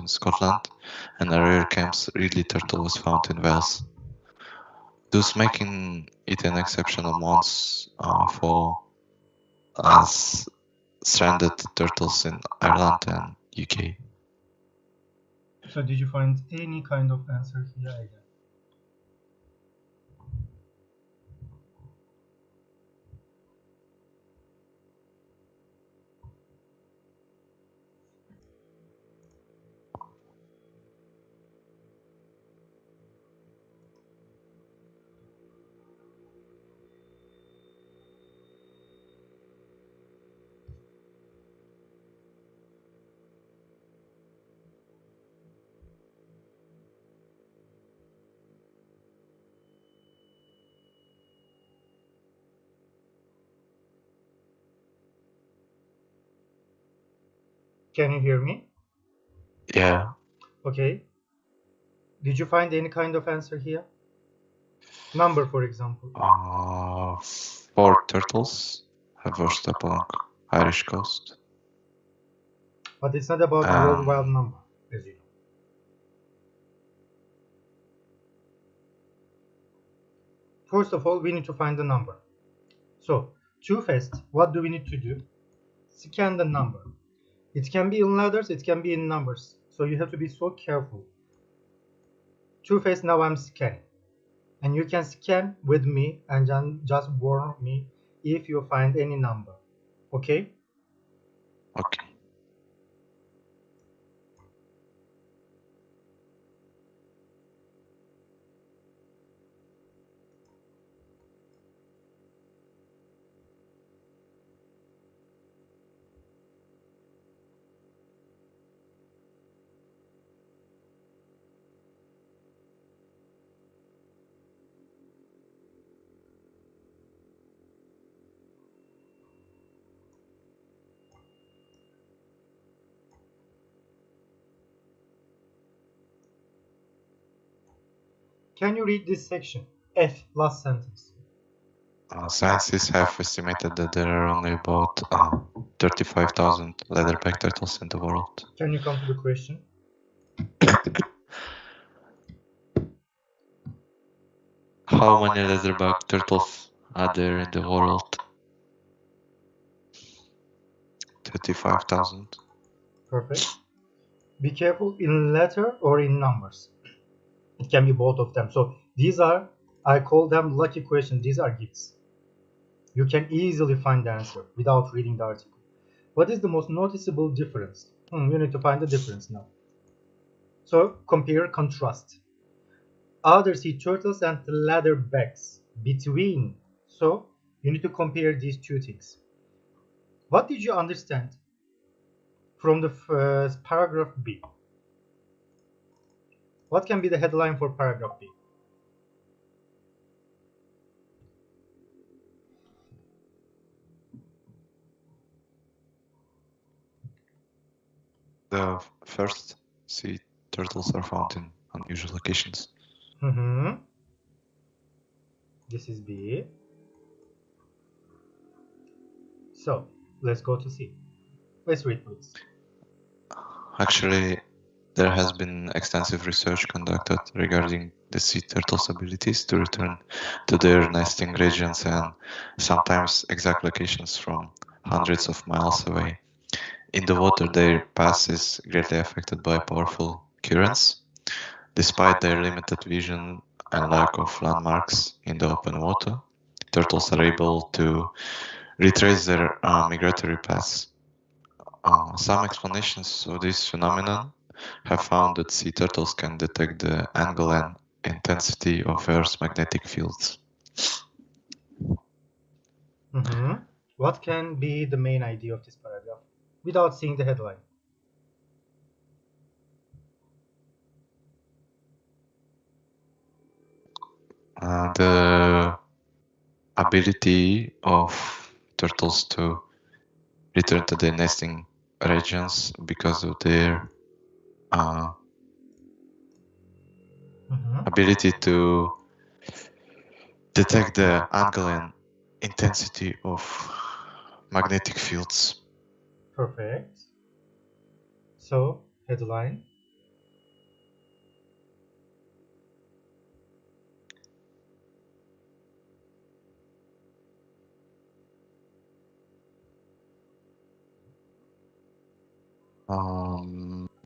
Scotland, and a rare Camps Ridley turtle was found in Wales, thus making it an exceptional month for stranded turtles in Ireland and UK. So did you find any kind of answer here again? Can you hear me? Yeah. Okay. Did you find any kind of answer here? Number, for example. 4 turtles have washed up along Irish coast. But it's not about a worldwide number, as you know. First of all, we need to find the number. So, to first, what do we need to do? Scan the number. It can be in letters, it can be in numbers. So you have to be so careful. To first, now I'm scanning. And you can scan with me and just warn me if you find any number. Okay? Okay. Can you read this section? F, last sentence. Scientists have estimated that there are only about 35,000 leatherback turtles in the world. Can you come to the question? How many leatherback turtles are there in the world? 35,000. Perfect. Be careful in letter or in numbers. It can be both of them. So these are, I call them lucky questions. These are gifts. You can easily find the answer without reading the article. What is the most noticeable difference? You need to find the difference now. So compare, contrast. Others see turtles and leatherbacks between. So you need to compare these two things. What did you understand from the first paragraph B? What can be the headline for paragraph B? The first sea turtles are found in unusual locations. This is B. So let's go to C. Let's read, please. Actually, there has been extensive research conducted regarding the sea turtles' abilities to return to their nesting regions and sometimes exact locations from hundreds of miles away. In the water, their path is greatly affected by powerful currents. Despite their limited vision and lack of landmarks in the open water, turtles are able to retrace their migratory paths. Some explanations of this phenomenon have found that sea turtles can detect the angle and intensity of Earth's magnetic fields. What can be the main idea of this paragraph without seeing the headline? The ability of turtles to return to their nesting regions because of their ability to detect the angle and intensity of magnetic fields. Perfect. So, headline.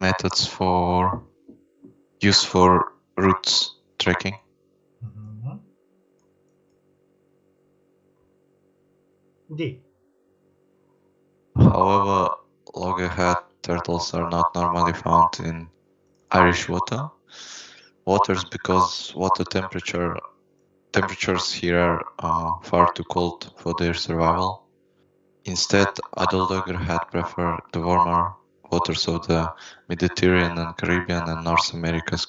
methods for use for routes tracking. D. However, loggerhead turtles are not normally found in Irish waters because temperatures here are far too cold for their survival. Instead, adult loggerhead prefer the warmer waters of the Mediterranean, Caribbean, and North America's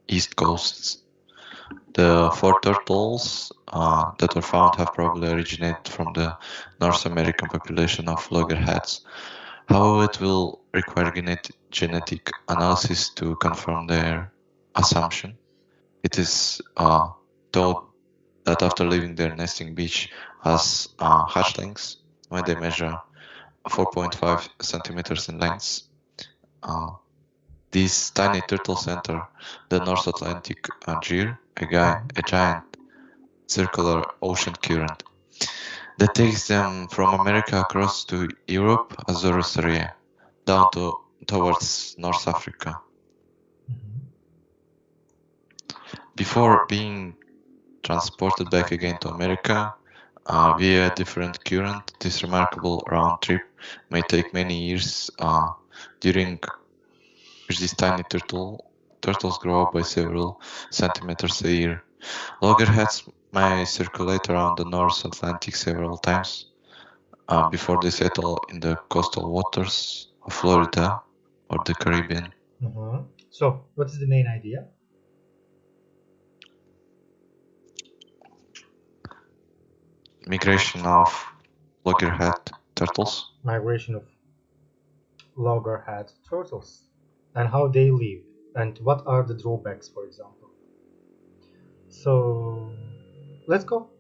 east coasts. The 4 turtles that were found have probably originated from the North American population of loggerheads. However, it will require genetic analysis to confirm their assumption. It is thought that after leaving their nesting beach as hatchlings, when they measure 4.5 centimeters in length, these tiny turtles enter the North Atlantic gyre, a giant circular ocean current that takes them from America across to Europe, Azores area, down towards North Africa. Before being transported back again to America via a different current, this remarkable round trip may take many years, during which these tiny turtles grow up by several centimeters a year. Loggerheads may circulate around the North Atlantic several times before they settle in the coastal waters of Florida or the Caribbean. So, what is the main idea? Migration of loggerhead turtles. Migration of loggerhead turtles and how they live and what are the drawbacks, for example. So, let's go.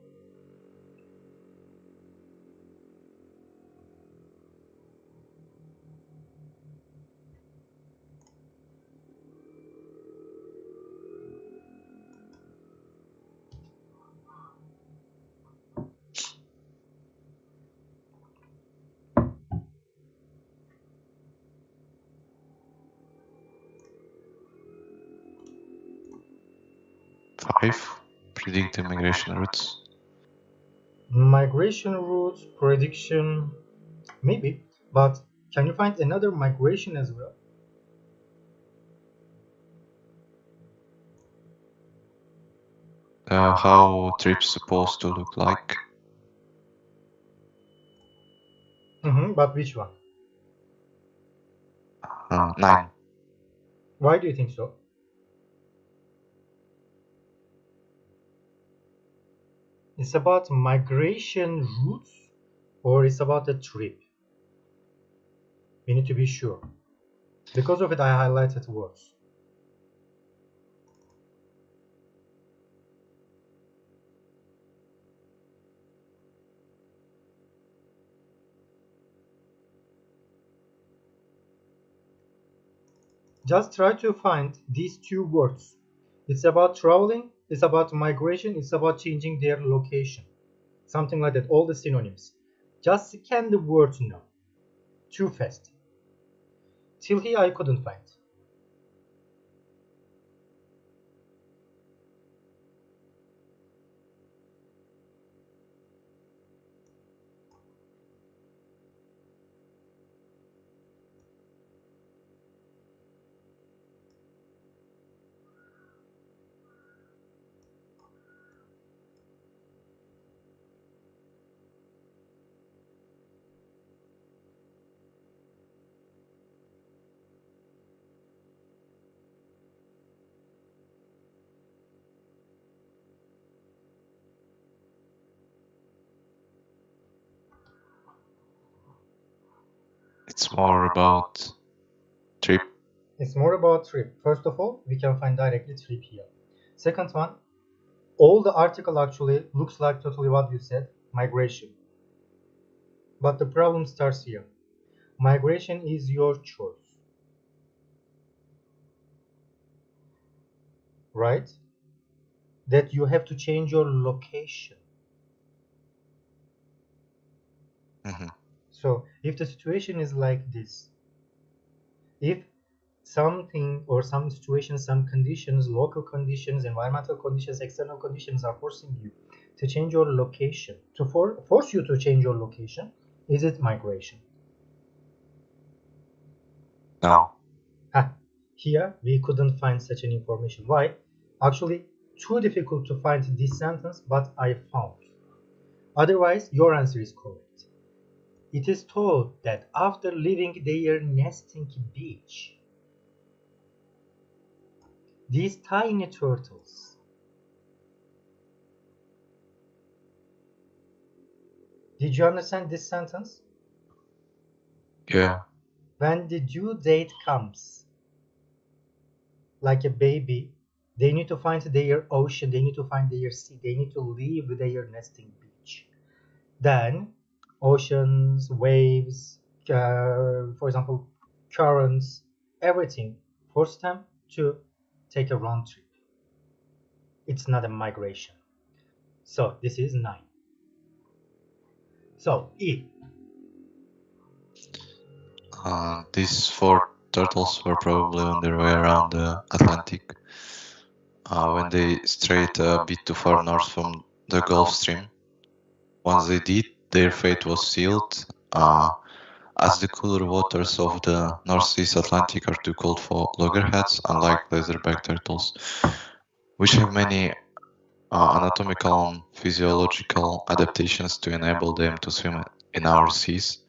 Predict the migration routes. Migration routes prediction, maybe, but can you find another migration as well? How trips supposed to look like? But which one? 9. Why do you think so? It's about migration routes or it's about a trip? We need to be sure. Because of it, I highlighted words. Just try to find these two words. It's about traveling, it's about migration, it's about changing their location. Something like that, all the synonyms. Just scan the words now. Too fast. Till here I couldn't find. It's more about trip. It's more about trip. First of all, we can find directly trip here. Second one, all the article actually looks like totally what you said, migration. But the problem starts here. Migration is your choice. Right? That you have to change your location. So if the situation is like this, if something or some situations, some conditions, local conditions, environmental conditions, external conditions are forcing you to change your location, to force you to change your location, is it migration? No. Here we couldn't find such an information. Why? Actually, too difficult to find this sentence, but I found. Otherwise, your answer is correct. It is told that after leaving their nesting beach, these tiny turtles, did you understand this sentence? Yeah. When the due date comes, like a baby, they need to find their ocean, they need to find their sea, they need to leave their nesting beach. Then oceans, waves, for example, currents, everything force them to take a round trip. It's not a migration. So this is 9. So E. These 4 turtles were probably on their way around the Atlantic when they strayed a bit too far north from the Gulf Stream. Once they did, their fate was sealed, as the cooler waters of the Northeast Atlantic are too cold for loggerheads, unlike leatherback turtles, which have many anatomical and physiological adaptations to enable them to swim in our seas.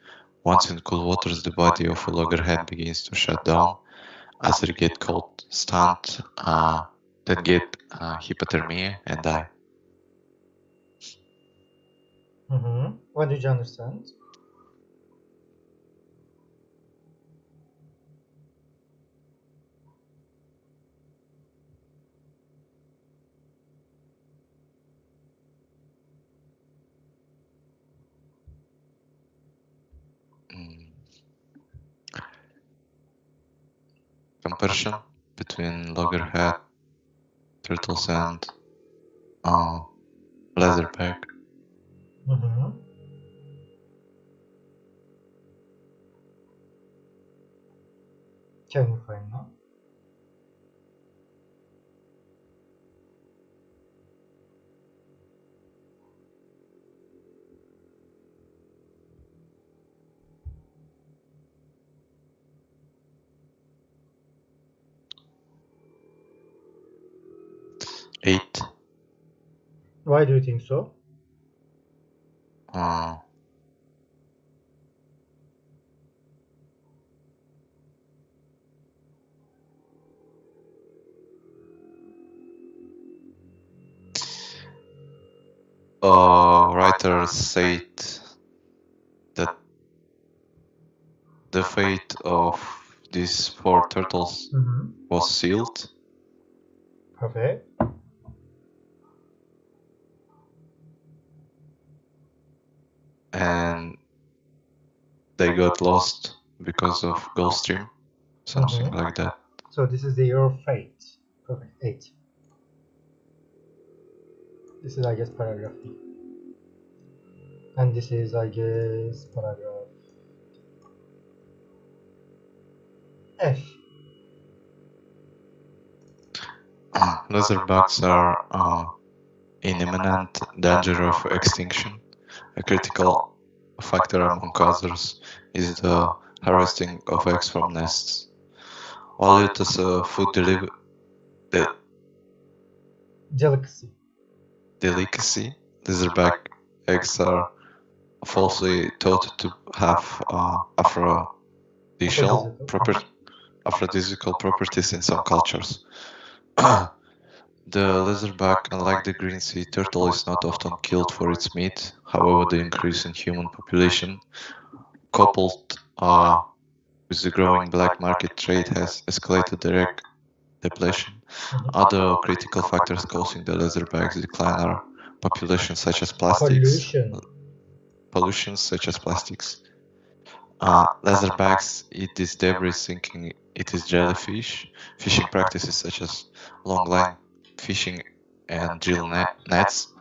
Once in cool waters, the body of a loggerhead begins to shut down, as they get cold, stunned, then get hypothermia and die. What did you understand? Comparison between loggerhead turtles and leatherback. Can you find now? Eight. Why do you think so? Writers said that the fate of these 4 turtles was sealed. Perfect. And they got lost because of Gulf Stream, something like that. So this is their fate. Perfect. 8. This is, I guess, paragraph D. And this is, I guess, paragraph F. Leatherbacks are in imminent danger of extinction. A critical factor among others is the harvesting of eggs from nests. While it is a food delicacy, leatherback eggs are falsely thought to have aphrodisiacal properties in some cultures. The leatherback, unlike the green sea turtle, is not often killed for its meat. However, the increase in human population, coupled with the growing black market trade, has escalated the egg depletion. Other critical factors causing the leatherback's decline are pollutions such as plastics. Leatherbacks eat this debris thinking it is jellyfish. Fishing practices such as long line fishing and drill nets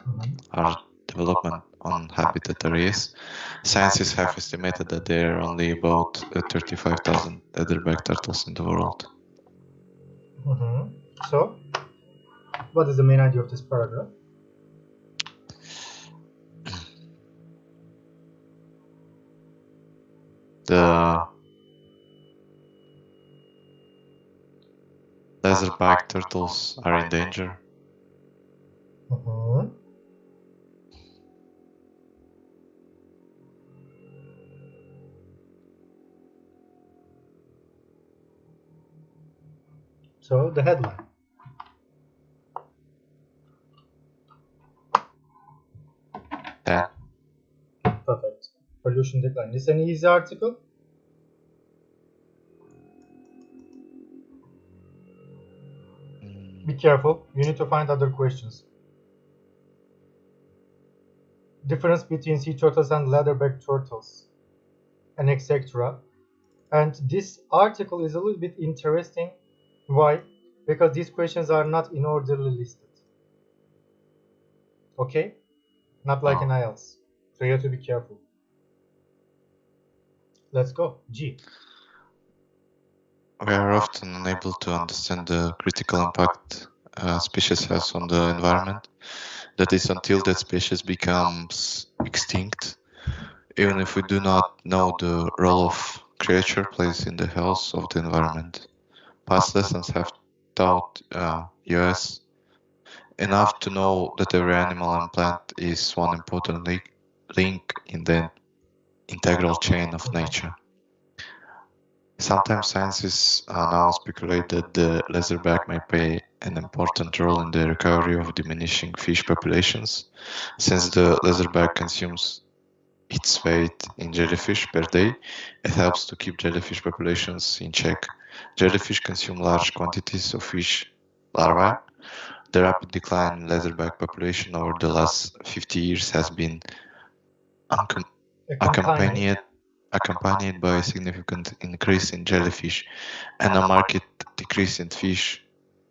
are development on habitat areas. Scientists have estimated that there are only about 35,000 leatherback turtles in the world. So, what is the main idea of this paragraph? The leatherback turtles are in danger. So, the headline. Yeah. Perfect. Pollution decline. Is this an easy article? Be careful. You need to find other questions. Difference between sea turtles and leatherback turtles, and etc. And this article is a little bit interesting. Why? Because these questions are not in orderly listed. Okay? Not like in Ielts. So you have to be careful. Let's go. G. We are often unable to understand the critical impact a species has on the environment. That is until that species becomes extinct. Even if we do not know the role of creature plays in the health of the environment. Past lessons have taught us enough to know that every animal and plant is one important link in the integral chain of nature. Sometimes scientists now speculate that the leatherback may play an important role in the recovery of diminishing fish populations, since the leatherback consumes its weight in jellyfish per day. It helps to keep jellyfish populations in check. Jellyfish consume large quantities of fish larvae. The rapid decline in leatherback population over the last 50 years has been accompanied by a significant increase in jellyfish and a marked decrease in fish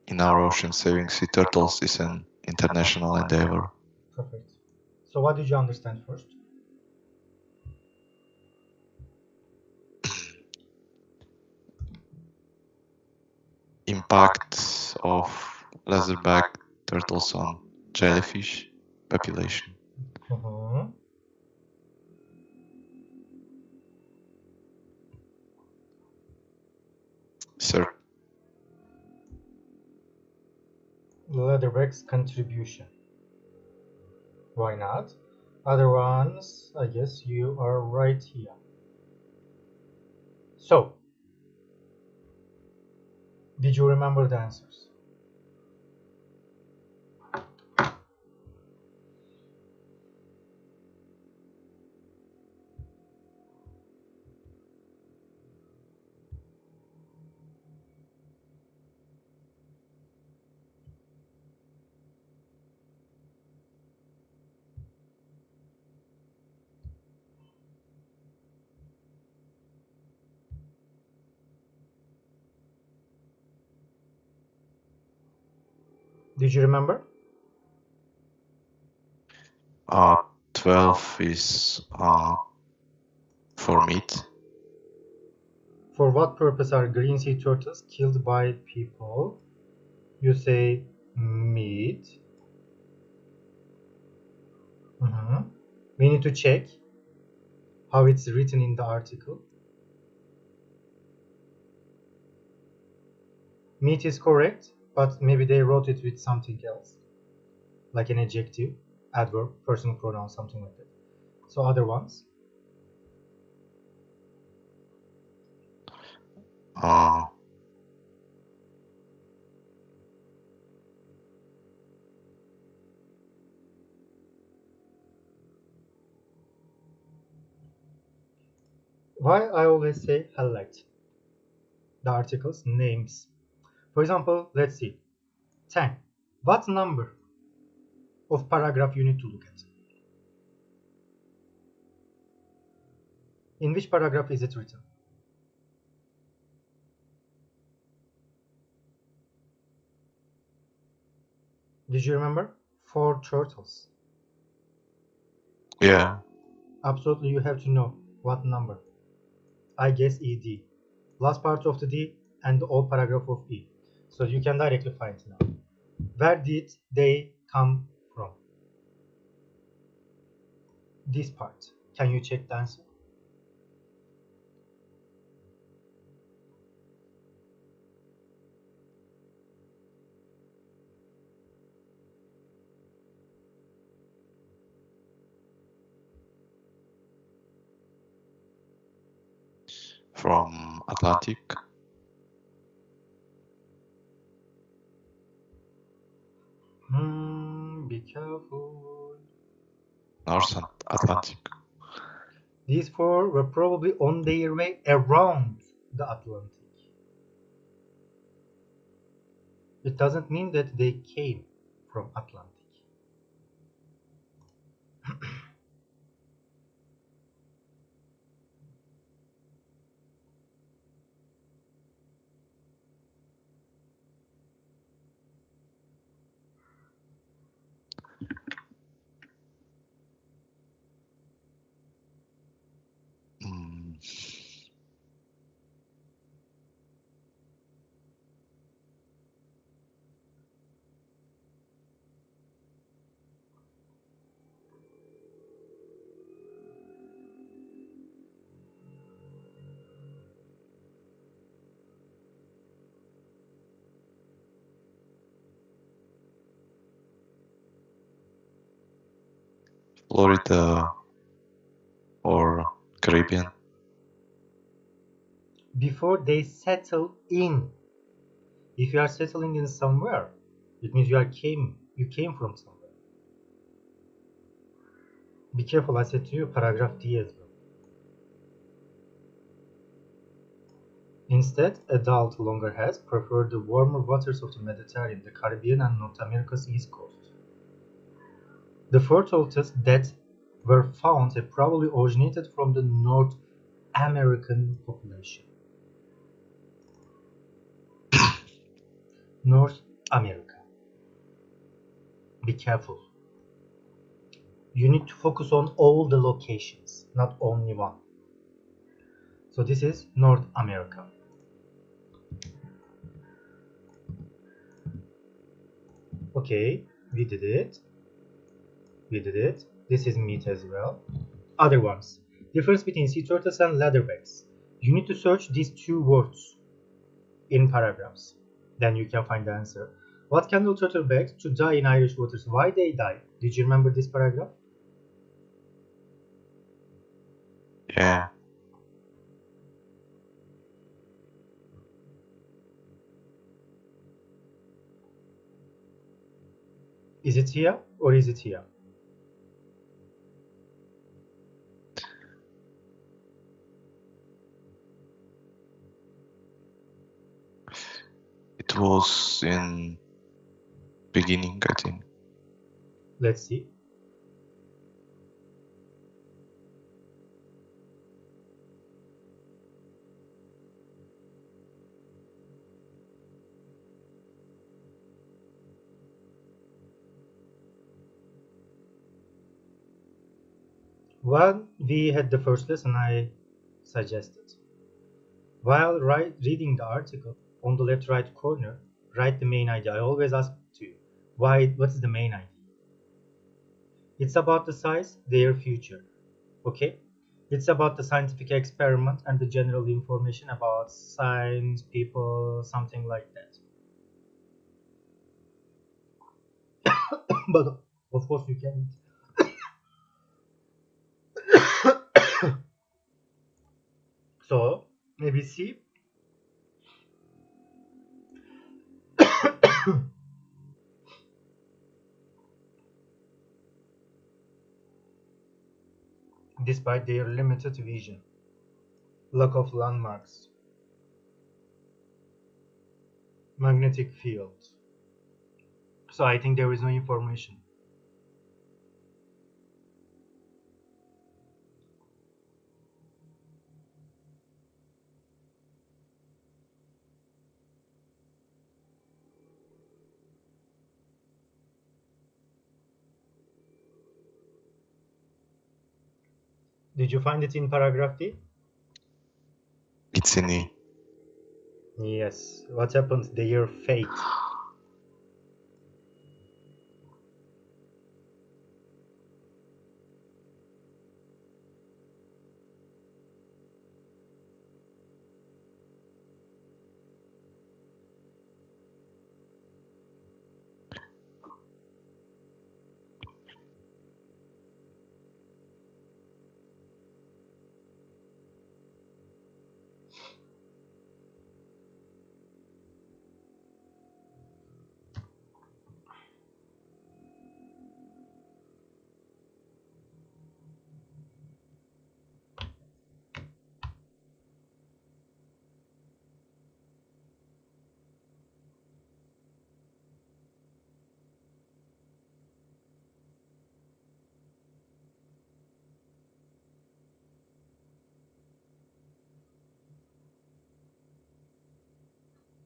in our ocean. Saving sea turtles is an international endeavor. Perfect. So what did you understand first? Impact of leatherback turtles on jellyfish population. Sir. Leatherback's contribution. Why not? Other ones, I guess you are right here. So, did you remember the answers? Did you remember? 12 is for meat. For what purpose are green sea turtles killed by people? You say meat. We need to check how it's written in the article. Meat is correct, but maybe they wrote it with something else, like an adjective, adverb, personal pronoun, something like that. So other ones? Why I always say highlight the article's names. For example, let's see. 10. What number of paragraph you need to look at? In which paragraph is it written? Did you remember? 4 turtles. Yeah. Absolutely, you have to know what number. I guess ED. Last part of the D and the old paragraph of E. So you can directly find now. Where did they come from? This part. Can you check the answer? From Atlantic. Be careful. North Atlantic. These four were probably on their way around the Atlantic. It doesn't mean that they came from Atlantic. Florida or Caribbean. Before they settle in. If you are settling in somewhere, it means you came from somewhere. Be careful, I said to you, paragraph D as well. Instead, adult loggerheads prefer the warmer waters of the Mediterranean, the Caribbean, and North America's east coast. The four tortoises that were found have probably originated from the North American population. North America. Be careful. You need to focus on all the locations, not only one. So this is North America. Okay, we did it. This is meat as well. Other ones. Difference between sea turtles and leatherbacks. You need to search these two words in paragraphs. Then you can find the answer. What can the turtleback to die in Irish waters? Why they die? Did you remember this paragraph? Yeah. Is it here or is it here? It was in beginning, I think. Let's see. When we had the first lesson, I suggested, while reading the article, on the left right corner, write the main idea. I always ask you, what is the main idea? It's about the size, their future. Okay? It's about the scientific experiment and the general information about science, people, something like that. But of course you can. So maybe see. Despite their limited vision, lack of landmarks, magnetic field. So I think there is no information. Did you find it in paragraph D? It's in E. Yes. What happened? Their fate.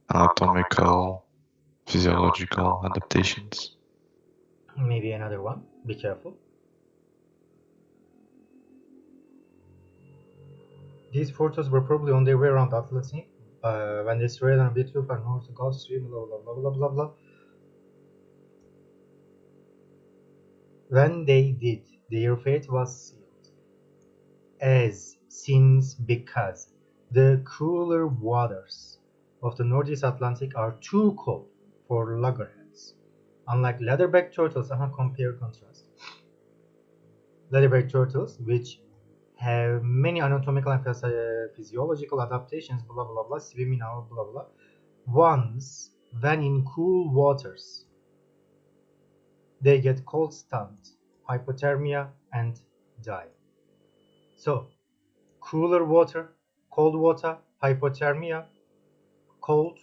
Anatomical, physiological adaptations. Maybe another one. Be careful. These forces were probably on their way around Atlantic when they strayed on a bit too far north to Gulf Stream, blah blah blah blah blah blah. When they did, their fate was sealed. As, since, because the cooler waters of the Northeast Atlantic are too cold for loggerheads. Unlike leatherback turtles, compare contrast. Leatherback turtles, which have many anatomical and physiological adaptations, blah blah blah, swimming out, blah blah. Once, when in cool waters, they get cold stunned, hypothermia, and die. So, cooler water, cold water, hypothermia, cold.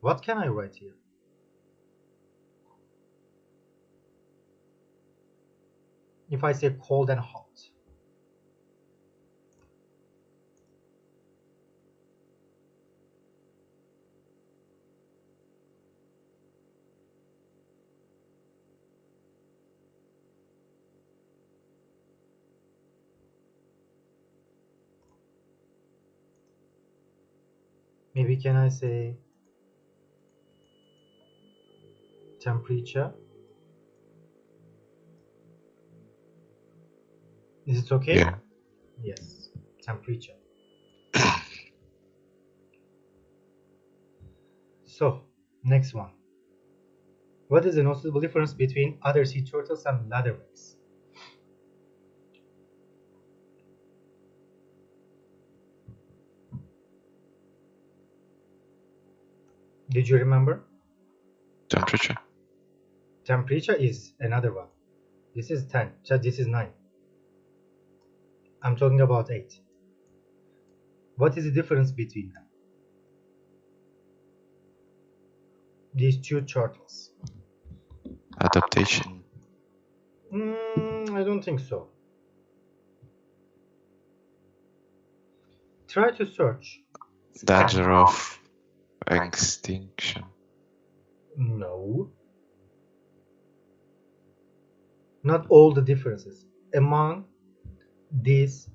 What can I write here? If I say cold and hot. Maybe can I say temperature? Is it okay? Yeah. Yes, temperature. So, next one. What is the noticeable difference between other sea turtles and leatherbacks? Did you remember? Temperature. Temperature is another one. This is 10. This is 9. I'm talking about 8. What is the difference between them? These two turtles. Adaptation. I don't think so. Try to search. Danger of extinction. No. Not all the differences. Among these,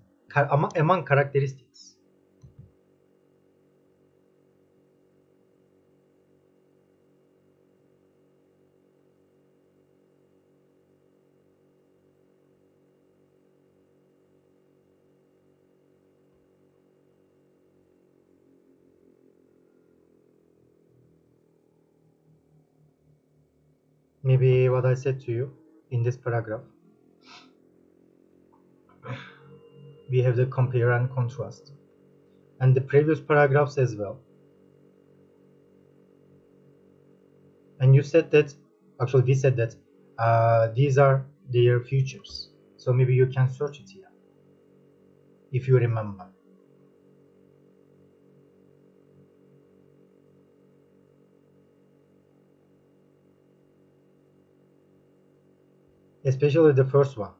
among characteristics. Maybe what I said to you in this paragraph. We have the compare and contrast. And the previous paragraphs as well. And you said that, actually we said that these are their futures. So maybe you can search it here, if you remember. Especially the first one.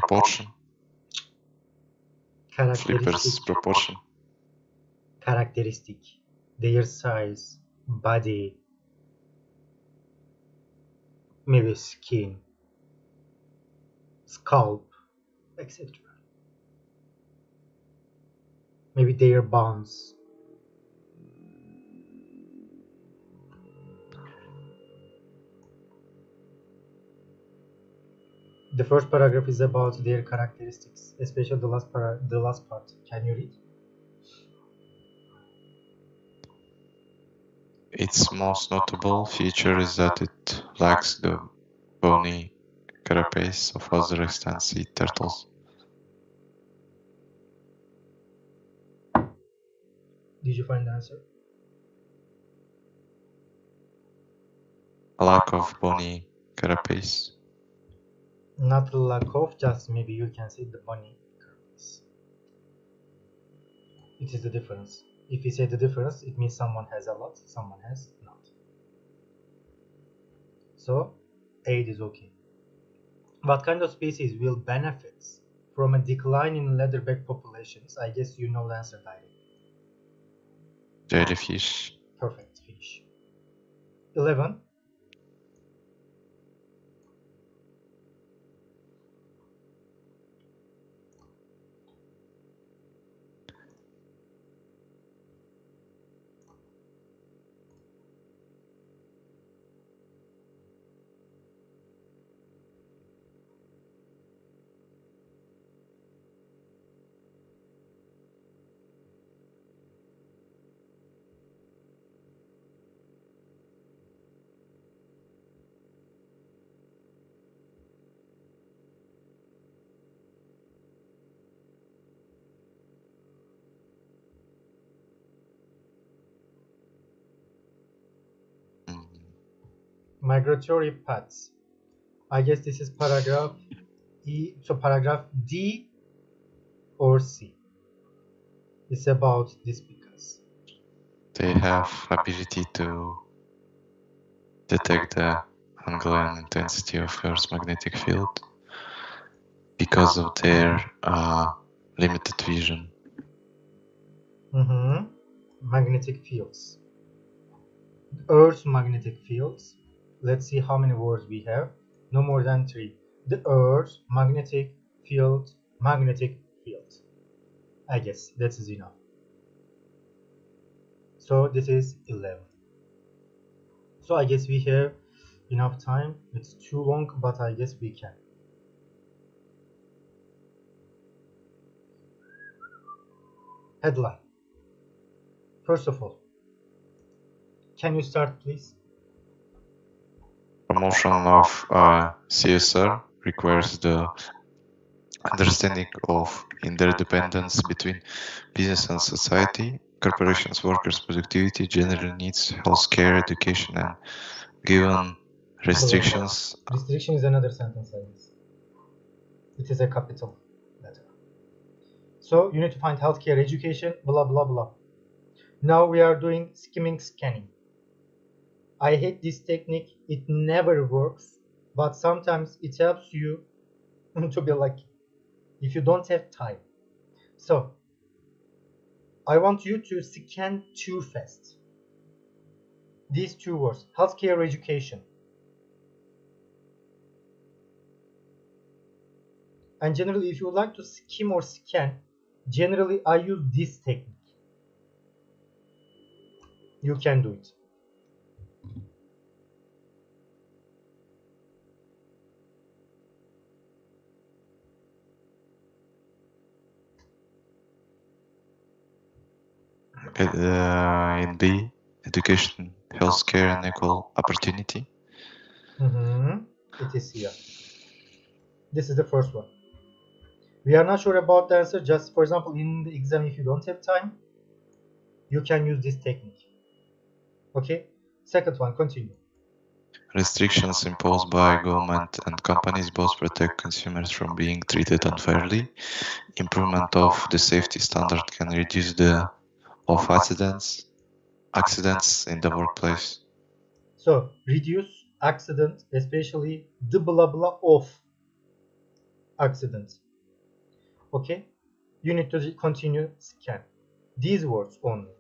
Proportion. Flippers Characteristic. proportion. Characteristic. Their size, body, maybe skin, scalp, etc. Maybe their bones. The first paragraph is about their characteristics, especially the last part. Can you read? Its most notable feature is that it lacks the bony carapace of other extant sea turtles. Did you find the answer? A lack of bony carapace. Not lack of, just maybe you can say the bony carapace. It is the difference. If we say the difference, it means someone has a lot, someone has not. So, 8 is okay. What kind of species will benefit from a decline in leatherback populations? I guess you know the answer directly. Jellyfish. Perfect, fish. 11. Migratory paths. I guess this is paragraph E, so paragraph D or C. It's about this because They have ability to detect the angle and intensity of Earth's magnetic field because of their limited vision. Magnetic fields. Earth's magnetic fields. Let's see how many words we have. No more than 3. The Earth's magnetic field, magnetic field. I guess that is enough. So this is 11. So I guess we have enough time. It's too long, but I guess we can. Headline. First of all, can you start, please? Promotion of CSR requires the understanding of interdependence between business and society, corporations, workers' productivity, general needs, healthcare, education, and given restrictions. Restriction is another sentence, I guess. It is a capital letter. So you need to find healthcare, education, blah, blah, blah. Now we are doing skimming scanning. I hate this technique. It never works, but sometimes it helps you to be lucky if you don't have time. So I want you to scan too fast. These 2 words, healthcare, education. And generally, if you like to skim or scan, generally I use this technique. You can do it. In B, education, healthcare, and equal opportunity. It is here. This is the first one. We are not sure about the answer. Just for example, in the exam, if you don't have time, you can use this technique. Okay. Second one, continue. Restrictions imposed by government and companies both protect consumers from being treated unfairly. Improvement of the safety standard can reduce the of accidents in the workplace. So reduce accident, especially the blah blah of accident. Okay? You need to continue scan. These words only.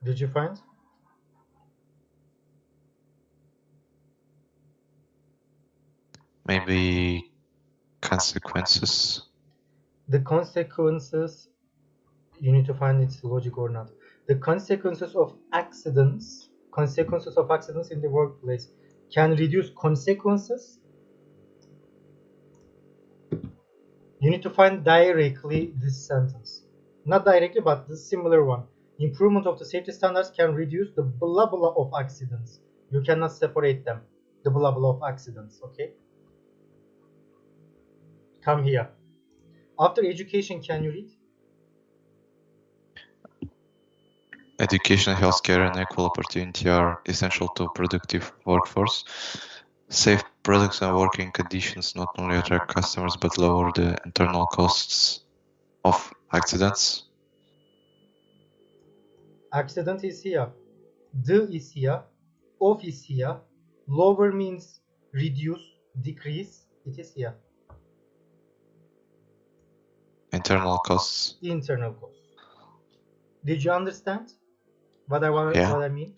Did you find? Maybe consequences. The consequences, you need to find its logic or not. The consequences of accidents in the workplace can reduce consequences. You need to find directly this sentence. Not directly, but the similar one. Improvement of the safety standards can reduce the blah blah of accidents. You cannot separate them. The blah blah of accidents, okay? Come here. After education, can you read? Education, healthcare, and equal opportunity are essential to a productive workforce. Safe products and working conditions not only attract customers but lower the internal costs of accidents. Accident is here. The is here. Of is here. Lower means reduce, decrease. It is here. Internal costs. Internal costs. Did you understand what I mean?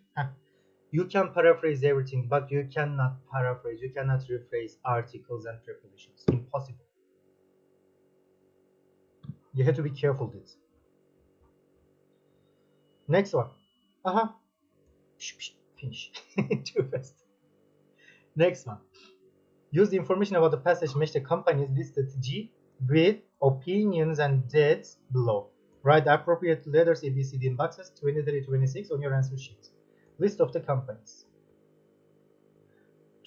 You can paraphrase everything, but you cannot paraphrase. You cannot rephrase articles and prepositions. Impossible. You have to be careful with this. Next one. Finish. Too fast. Next one. Use the information about the passage match the companies listed G with opinions and dates below. Write the appropriate letters A, B, C, D in boxes 23 to 26 on your answer sheet. List of the companies.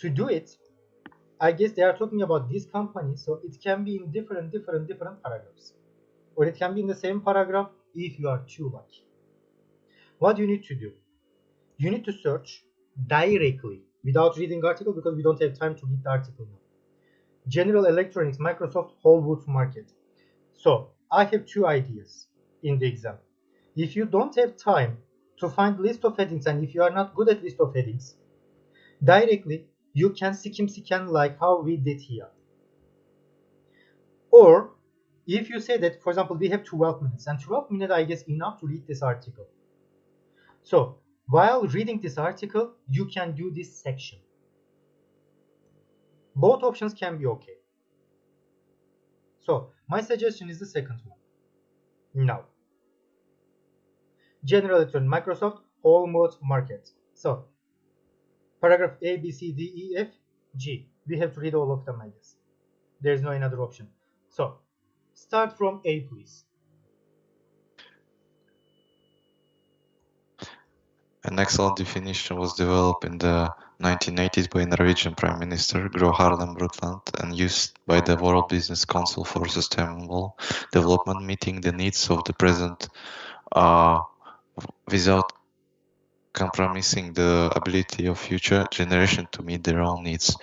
To do it, I guess they are talking about these companies, so it can be in different paragraphs. Or it can be in the same paragraph if you are too lucky. What you need to do? You need to search directly without reading article because we don't have time to read the article now. General Electronics, Microsoft, Whole Foods Market. So I have two ideas in the exam. If you don't have time to find list of headings and if you are not good at list of headings, directly you can scan like how we did here. Or if you say that, for example, we have 12 minutes and 12 minutes I guess enough to read this article. So while reading this article, you can do this section. Both options can be okay. So my suggestion is the second one. Now, General Electronics, Microsoft, Whole Foods Market. So paragraph A, B, C, D, E, F, G. We have to read all of them, I guess. There is no another option. So start from A, please. An excellent definition was developed in the 1980s by Norwegian Prime Minister Gro Harlem Brundtland and used by the World Business Council for Sustainable Development, meeting the needs of the present without compromising the ability of future generations to meet their own needs.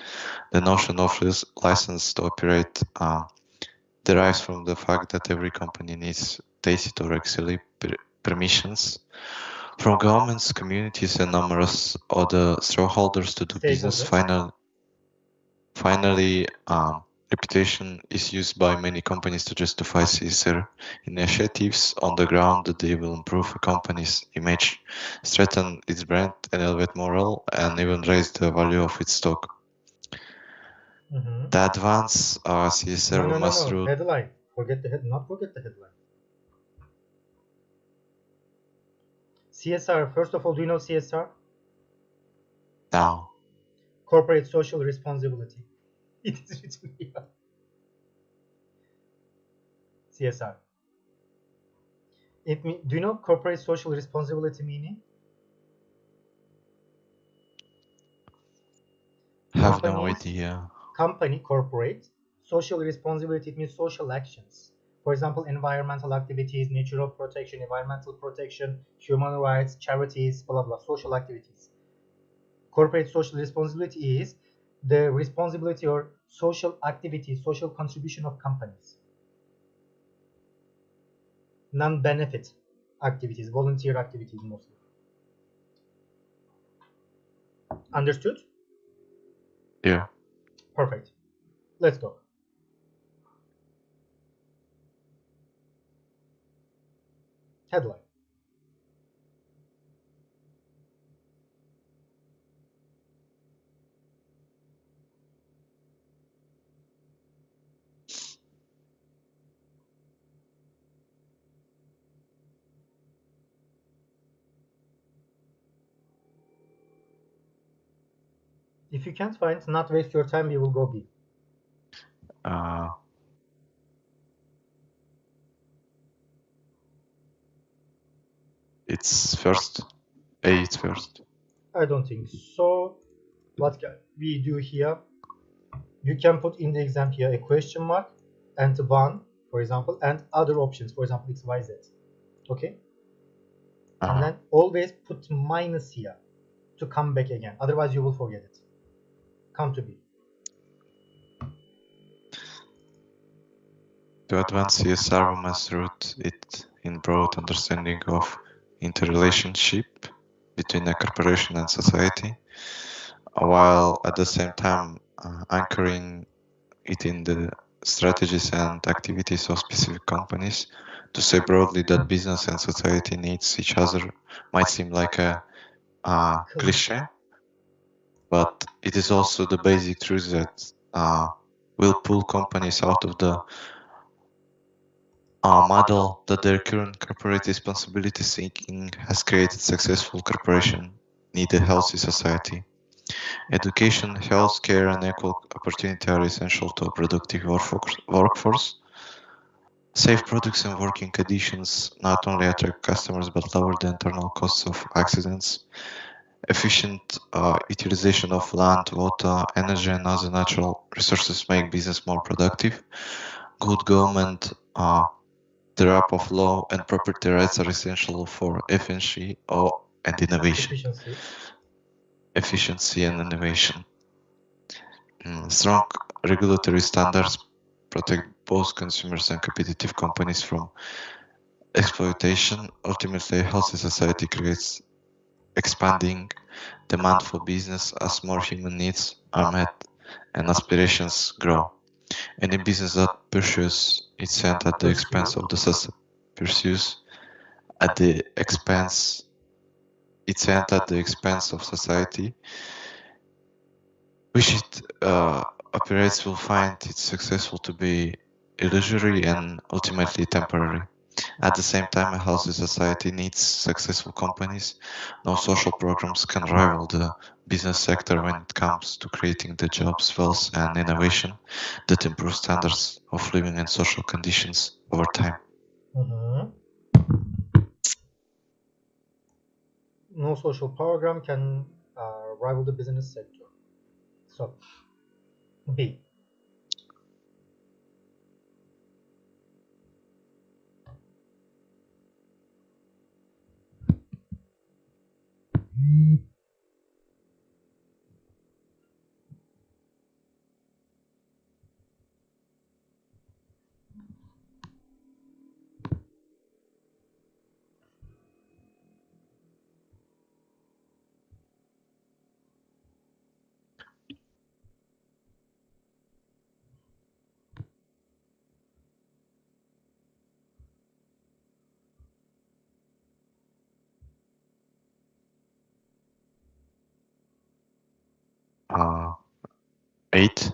The notion of license to operate derives from the fact that every company needs tacit or auxiliary permissions from governments, communities, and numerous other stakeholders to do business. Finally, reputation is used by many companies to justify CSR initiatives on the ground that they will improve a company's image, strengthen its brand, and elevate morale, and even raise the value of its stock. The advance CSR must rule. Headline. Forget the headline. CSR. First of all, do you know CSR? No. Corporate social responsibility. It is written here. CSR. Do you know corporate social responsibility meaning? Have no idea. Company, corporate, social responsibility, it means social actions. For example, environmental activities, natural protection, environmental protection, human rights, charities, blah, blah, social activities. Corporate social responsibility is the responsibility or social activity, social contribution of companies. Non-benefit activities, volunteer activities mostly. Understood? Yeah. Perfect. Let's go. Headline. If you can't find, not waste your time, we will go B. It's first. A, it's first. I don't think so. What can we do here? You can put in the exam here a question mark and one, for example, and other options, for example, X, Y, Z. Okay? And then always put minus here to come back again. Otherwise, you will forget it. Come to B. To advance CSR, we must root it in broad understanding of interrelationship between a corporation and society, while at the same time anchoring it in the strategies and activities of specific companies. To say broadly that business and society needs each other might seem like a cliché, but it is also the basic truth that will pull companies out of the model that their current corporate responsibility seeking has created successful corporation need a healthy society. Education, healthcare, and equal opportunity are essential to a productive workforce. Safe products and working conditions not only attract customers but lower the internal costs of accidents. Efficient utilization of land, water, energy, and other natural resources make business more productive. Good government, the wrap of law and property rights are essential for efficiency and innovation. Efficiency and innovation. Strong regulatory standards protect both consumers and competitive companies from exploitation. Ultimately, a healthy society creates expanding demand for business as more human needs are met and aspirations grow. Any business that pursues its end at the expense of the society which it operates will find it successful to be illusory and ultimately temporary. At the same time, a healthy society needs successful companies. No social programs can rival the business sector when it comes to creating the jobs, wealth, and innovation that improve standards of living and social conditions over time. No social program can rival the business sector. So, B. Eight.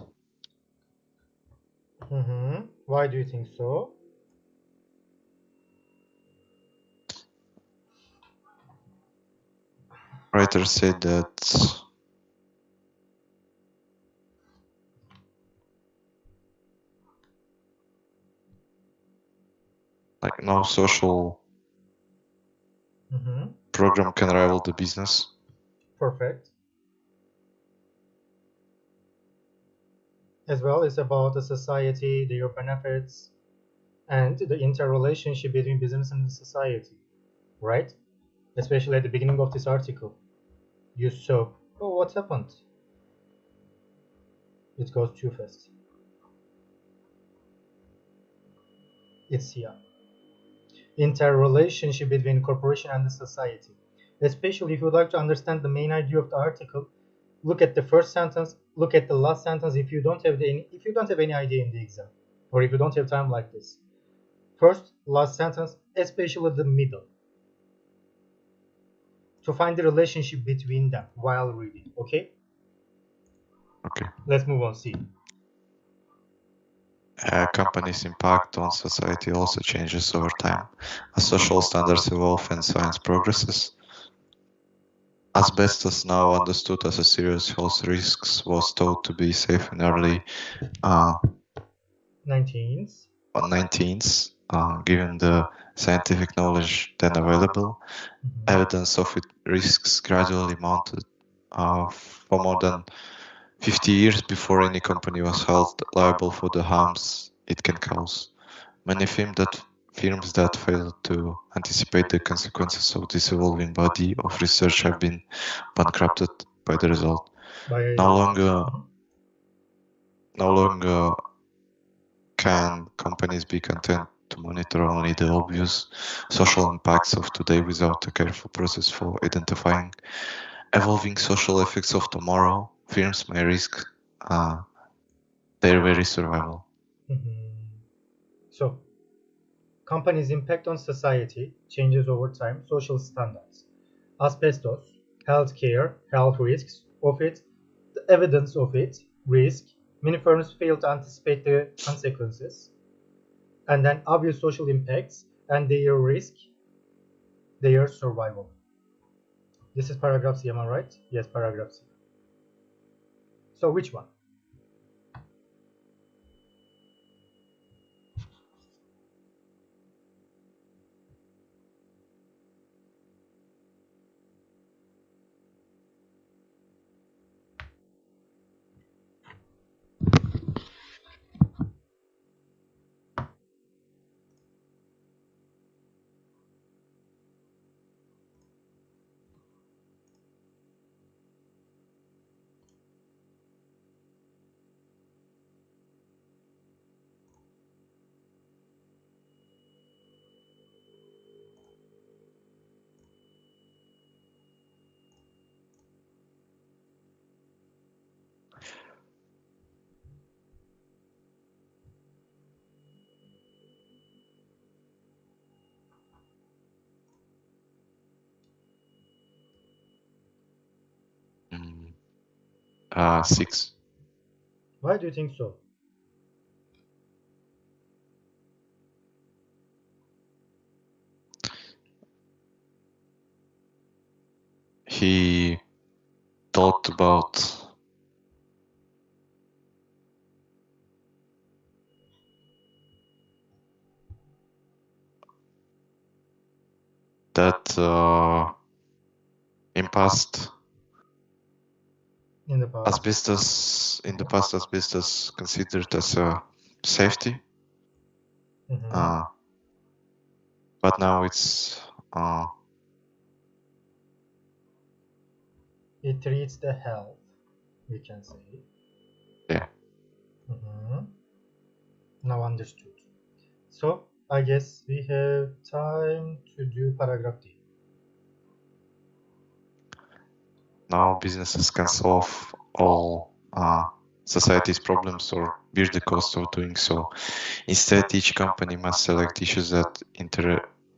Why do you think so? Writer said that Like no social program can rival the business. Perfect. As well, it's about the society, their benefits, and the interrelationship between business and the society, right? Especially at the beginning of this article, you saw, oh, what happened? It goes too fast. It's here. Interrelationship between corporation and the society. Especially if you'd like to understand the main idea of the article, look at the first sentence, look at the last sentence if you don't have any idea in the exam, or if you don't have time like this. First, last sentence, especially the middle, to find the relationship between them while reading, okay? Okay. Let's move on, see. A company's impact on society also changes over time as social standards evolve and science progresses. Asbestos, now understood as a serious health risk, was thought to be safe in early 19th, given the scientific knowledge then available. Evidence of its risks gradually mounted for more than 50 years before any company was held liable for the harms it can cause. Many firms that failed to anticipate the consequences of this evolving body of research have been bankrupted by the result. No longer can companies be content to monitor only the obvious social impacts of today without a careful process for identifying evolving social effects of tomorrow. Firms may risk their very survival. So, companies' impact on society changes over time, social standards, asbestos, healthcare, health risks of it, the evidence of it, risk, many firms fail to anticipate the consequences, and then obvious social impacts and their risk, their survival. This is paragraph C, am I right? Yes, paragraph C. So which one? Six. Why do you think so? He thought about that in the past asbestos considered as a safety, but now it's it treats the health, we can say. Yeah. Now understood. So I guess we have time to do paragraph D. Now businesses can solve all society's problems or bear the cost of doing so. Instead, each company must select issues that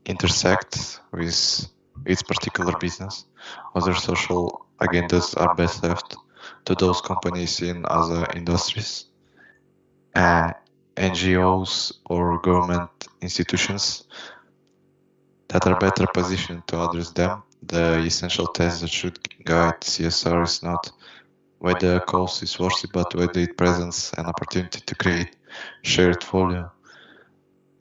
intersect with its particular business. Other social agendas are best left to those companies in other industries, NGOs or government institutions that are better positioned to address them. The essential test that should guide CSR is not whether a cause is worthy, but whether it presents an opportunity to create shared value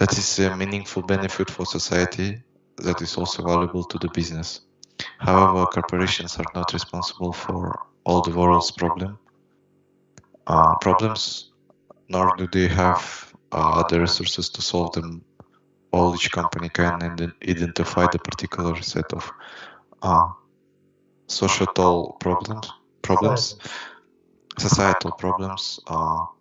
that is a meaningful benefit for society that is also valuable to the business. However, corporations are not responsible for all the world's problems, nor do they have the resources to solve them all. Each company can identify the particular set of societal problems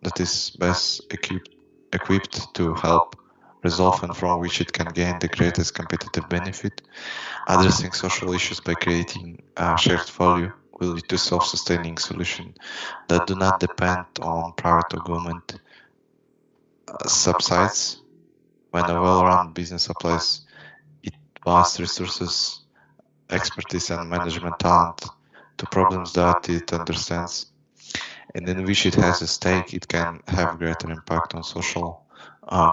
that is best equipped to help resolve and from which it can gain the greatest competitive benefit. Addressing social issues by creating shared value will lead to self-sustaining solutions that do not depend on private or government subsidies. When a well-run business applies its vast resources, expertise, and management talent to problems that it understands and in which it has a stake, it can have greater impact on social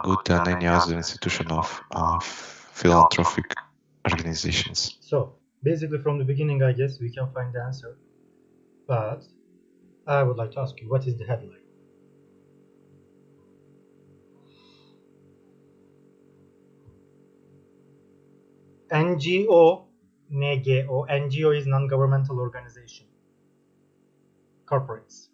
good than any other institution of philanthropic organizations. So basically from the beginning, I guess we can find the answer. But I would like to ask you, what is the headline? NGO, NGO is non-governmental organization. Corporates.